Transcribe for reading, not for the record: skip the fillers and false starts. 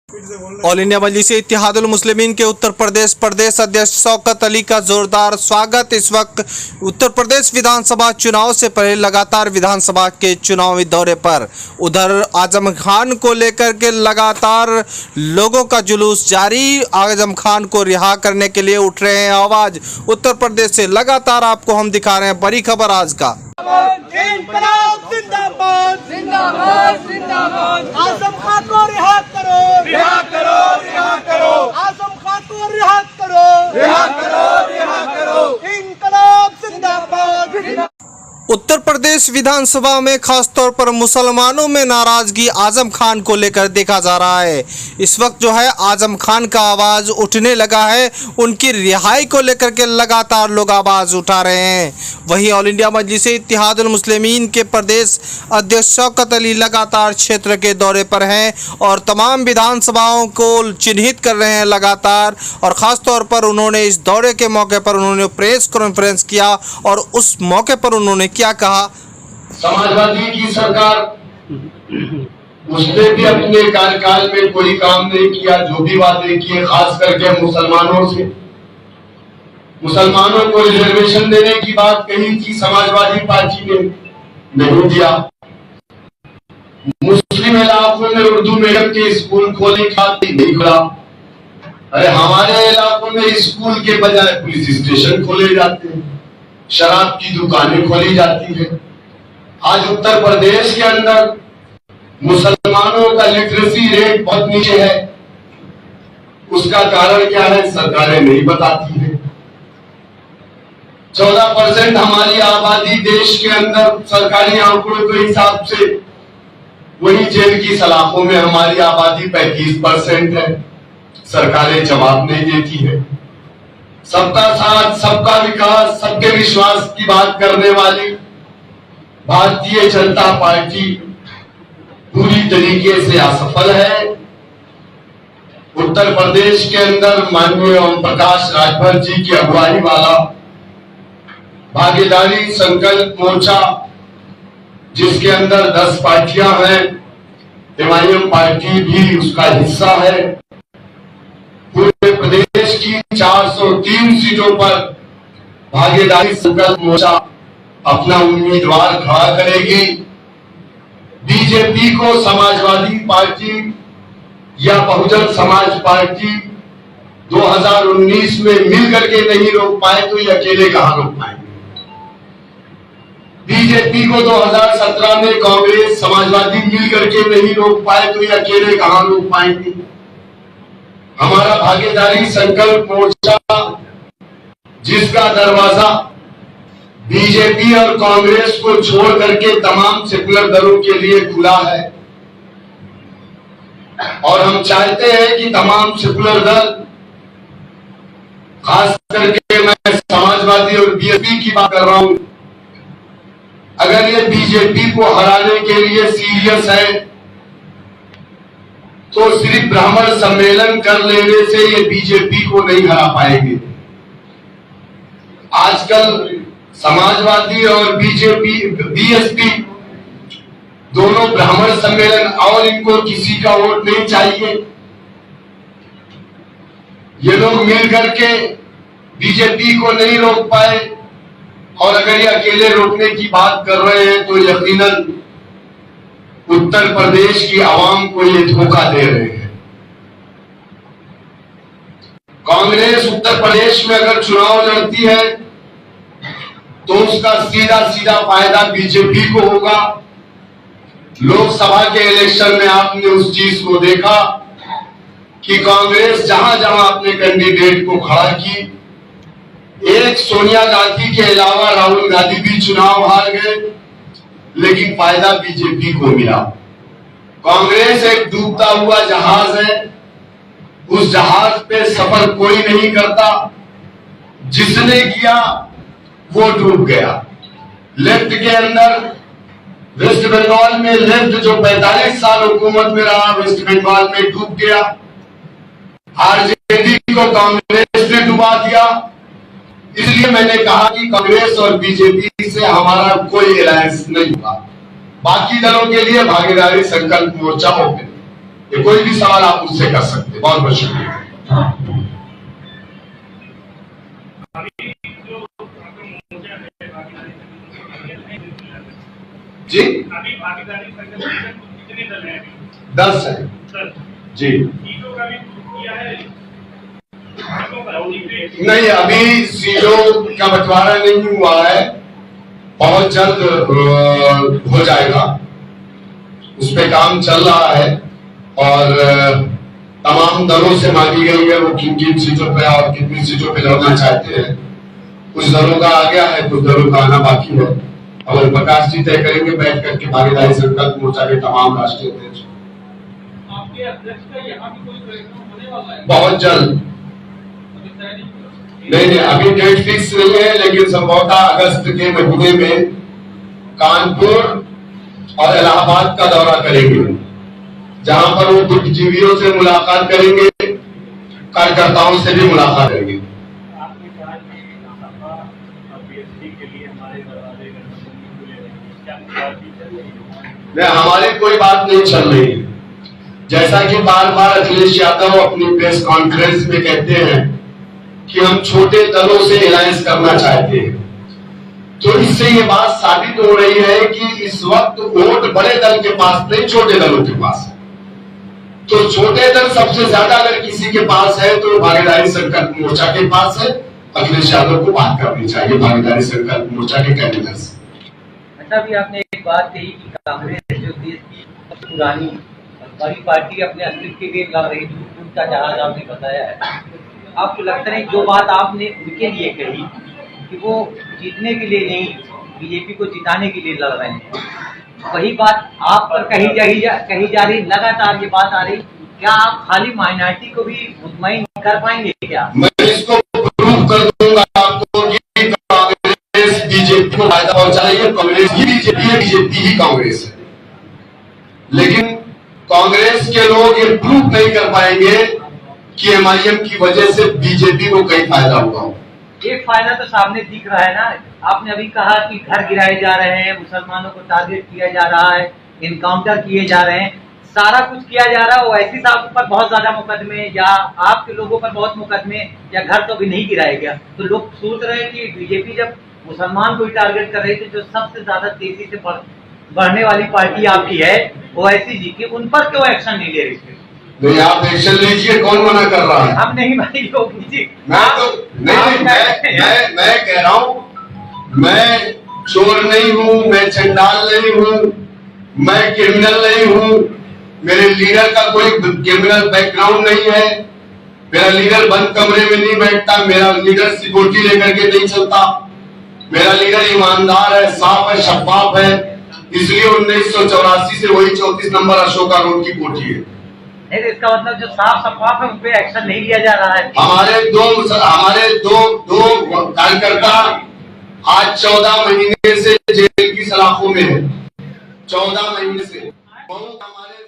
All India मजलिस इत्तेहादुल मुस्लिमीन के उत्तर प्रदेश अध्यक्ष शौकत अली का जोरदार स्वागत। इस वक्त उत्तर प्रदेश विधानसभा चुनाव से पहले लगातार विधानसभा के चुनावी दौरे पर उधर आजम खान को लेकर के लगातार लोगों का जुलूस जारी। आजम खान को रिहा करने के लिए उठ रहे हैं आवाज। उत्तर प्रदेश से लगातार आपको हम दिखा रहे हैं बड़ी खबर आज का। आजम खान को रिहा करो, रिहा करो, रिहा करो। आजम खान को रिहा करो, रिहा करो, रिहा करो। इंकलाब जिंदाबाद। उत्तर प्रदेश विधानसभा में खासतौर पर मुसलमानों में नाराजगी आजम खान को लेकर देखा जा रहा है। इस वक्त जो है आजम खान का आवाज उठने लगा है। उनकी रिहाई को लेकर के लगातार लोग आवाज उठा रहे हैं। वहीं ऑल इंडिया मजलिस इत्तेहादुल मुस्लिमीन के प्रदेश अध्यक्ष शौकत अली लगातार क्षेत्र के दौरे पर हैं और तमाम विधानसभाओं को चिन्हित कर रहे हैं लगातार। और ख़ासतौर पर उन्होंने इस दौरे के मौके पर उन्होंने प्रेस कॉन्फ्रेंस किया और उस मौके पर उन्होंने क्या कहा। समाजवादी की सरकार, उसने भी अपने कार्यकाल में कोई काम नहीं किया। जो भी वादे किए खास करके मुसलमानों से, मुसलमानों को रिजर्वेशन देने की बात कही थी, समाजवादी पार्टी ने नहीं दिया। मुस्लिम इलाकों में उर्दू मीडियम के स्कूल खोलने की बात नहीं खुला। अरे हमारे इलाकों में स्कूल के बजाय पुलिस स्टेशन खोले जाते हैं, शराब की दुकानें खोली जाती है। आज उत्तर प्रदेश के अंदर मुसलमानों का लिटरेसी रेट बहुत नीचे है। उसका कारण क्या है, सरकारें नहीं बताती है। 14% हमारी आबादी देश के अंदर सरकारी आंकड़ों के हिसाब से, वही जेल की सलाखों में हमारी आबादी 35% है। सरकारें जवाब नहीं देती है। सबका साथ, सबका विकास, सबके विश्वास की बात करने वाली भारतीय जनता पार्टी पूरी तरीके से असफल है। उत्तर प्रदेश के अंदर माननीय ओम प्रकाश राजभर जी की अगुवाई वाला भागीदारी संकल्प मोर्चा, जिसके अंदर 10 पार्टियां हैं, एमआईएम पार्टी भी उसका हिस्सा है, पूरे प्रदेश की 403 सीटों पर भागीदारी संकल्प मोर्चा अपना उम्मीदवार खड़ा करेगी। बीजेपी को समाजवादी पार्टी या बहुजन समाज पार्टी 2019 में मिलकर के नहीं रोक पाए तो ये अकेले कहां रोक पाएंगे। बीजेपी को 2017 में कांग्रेस समाजवादी मिलकर के नहीं रोक पाए तो ये अकेले कहां रोक पाएंगे। हमारा भागीदारी संकल्प मोर्चा, जिसका दरवाजा बीजेपी और कांग्रेस को छोड़ करके तमाम सेकुलर दलों के लिए खुला है, और हम चाहते हैं कि तमाम सेकुलर दल, खास करके मैं समाजवादी और बीएसपी की बात कर रहा हूं, अगर ये बीजेपी को हराने के लिए सीरियस है तो सिर्फ ब्राह्मण सम्मेलन कर लेने से ये बीजेपी को नहीं हरा पाएंगे। आजकल समाजवादी और बीजेपी, बीएसपी दोनों ब्राह्मण सम्मेलन, और इनको किसी का वोट नहीं चाहिए। ये लोग मिल करके बीजेपी को नहीं रोक पाए, और अगर ये अकेले रोकने की बात कर रहे हैं तो यकीनन उत्तर प्रदेश की आवाम को ये धोखा दे रहे हैं। कांग्रेस उत्तर प्रदेश में अगर चुनाव लड़ती है तो उसका सीधा सीधा फायदा बीजेपी को होगा। लोकसभा के इलेक्शन में आपने उस चीज को देखा कि कांग्रेस जहां जहां अपने कैंडिडेट को खड़ा की, एक सोनिया गांधी के अलावा राहुल गांधी भी चुनाव हार गए, लेकिन फायदा बीजेपी को मिला। कांग्रेस एक डूबता हुआ जहाज है, उस जहाज पे सफर कोई नहीं करता, जिसने किया वो डूब गया। लेफ्ट के अंदर वेस्ट बंगाल में लेफ्ट जो 45 साल हुकूमत में रहा, वेस्ट बंगाल में डूब गया। आरजेडी को कांग्रेस ने डुबा दिया। इसलिए मैंने कहा कि कांग्रेस और बीजेपी से हमारा कोई अलायंस नहीं होगा। बाकी दलों के लिए भागीदारी संकल्प मोर्चा ओपन। ये कोई भी सवाल आप मुझसे कर सकते हैं। बहुत बहुत शुक्रिया। जी अभी भागीदारी संगठन कितने दल हैं? 10 है जी। सीटों का भी किया है? नहीं, अभी सीटों का बंटवारा नहीं हुआ है, बहुत जल्द हो जाएगा, उस पे काम चल रहा है और तमाम दलों से मांगी गई है वो किन किन सीटों पे और कितनी सीटों पे लड़ना चाहते हैं। कुछ दलों का आ गया है, कुछ दलों का आना बाकी है और प्रकाश जी तय करेंगे बैठ करके भागीदारी संकल्प मोर्चा के तमाम राष्ट्रीय अध्यक्ष। आपके अध्यक्ष का यहाँ भी कोई कार्यक्रम होने वाला है? बहुत जल्द। नहीं, अभी डेट फिक्स नहीं है, लेकिन संभवतः अगस्त के महीने में कानपुर और इलाहाबाद का दौरा करेंगे, जहां पर वो बुद्धिजीवियों से मुलाकात करेंगे, कार्यकर्ताओं से भी मुलाकात करेंगे। आपने कहा कि सपा और बीएसपी के लिए हमारे दरवाजे नहीं, हमारी कोई बात नहीं चल रही है। जैसा कि बार बार अखिलेश यादव अपनी प्रेस कॉन्फ्रेंस में कहते हैं कि हम छोटे दलों से अलायंस करना चाहते हैं, तो इससे ये बात साबित हो रही है कि इस वक्त वोट बड़े दल के पास नहीं, छोटे दलों के पास है। तो छोटे दल सबसे ज्यादा अगर किसी के पास है तो भागीदारी संकल्प मोर्चा के पास है। अखिलेश यादव को बात करनी चाहिए भागीदारी संकल्प मोर्चा के कैंडिडेट से। अच्छा, भी आपने एक बात कही कि कांग्रेस जो देश की सबसे पुरानी बड़ी पार्टी अपने अस्तित्व के लिए लड़ रही थी, उनका जहाज आपने बताया है। आपको लगता है जो बात आपने उनके लिए कही कि वो जीतने के लिए नहीं, बीजेपी को जिताने के लिए लड़ रहे हैं, वही बात आप पर कही जा रही, लगातार ये बात आ रही, क्या आप खाली माइनॉरिटी को भी मुतमईन कर पाएंगे क्या? मैं इसको प्रूव कर दूंगा आपको कि कांग्रेस बीजेपी को फायदा पहुंचा रही है। कांग्रेस ही बीजेपी है, बीजेपी ही कांग्रेस है, लेकिन कांग्रेस के लोग ये प्रूव नहीं कर पाएंगे कि एमआईएम की वजह से बीजेपी को कहीं फायदा हुआ हो। एक फायदा तो सामने दिख रहा है ना। आपने अभी कहा कि घर गिराए जा रहे हैं, मुसलमानों को टारगेट किया जा रहा है, इनकाउंटर किए जा रहे हैं, सारा कुछ किया जा रहा है। ओवैसी साहब पर बहुत ज्यादा मुकदमे या आपके लोगों पर बहुत मुकदमे, या घर तो अभी नहीं गिराया गया। तो लोग सोच रहे हैं कि बीजेपी जब मुसलमान को ही टारगेट कर रही थी, जो सबसे ज्यादा तेजी से बढ़ने वाली पार्टी आपकी है ओवैसी जी की, उन पर क्यों एक्शन नहीं ले रही थी? नहीं, आप एक्शन लीजिए, कौन मना कर रहा है? हम नहीं भाई, योगी जी। मैं तो नहीं, मैं कह रहा हूं, मैं चोर नहीं हूं, मैं चंडाल नहीं हूं, मैं क्रिमिनल नहीं हूं, मेरे लीडर का कोई क्रिमिनल बैकग्राउंड नहीं है, मेरा लीडर बंद कमरे में नहीं बैठता, मेरा लीडर सिक्योरिटी लेकर के नहीं चलता, मेरा लीडर ईमानदार है, साफ है, शफाफ है, इसलिए 1984 से वही 34 नंबर अशोका रोड की कोठी है। नहीं, इसका मतलब जो साफ शफाफ है उन पे एक्शन नहीं लिया जा रहा है। हमारे दो कार्यकर्ता आज 14 महीने से जेल की सलाखों में है। 14 महीने से बहुत हमारे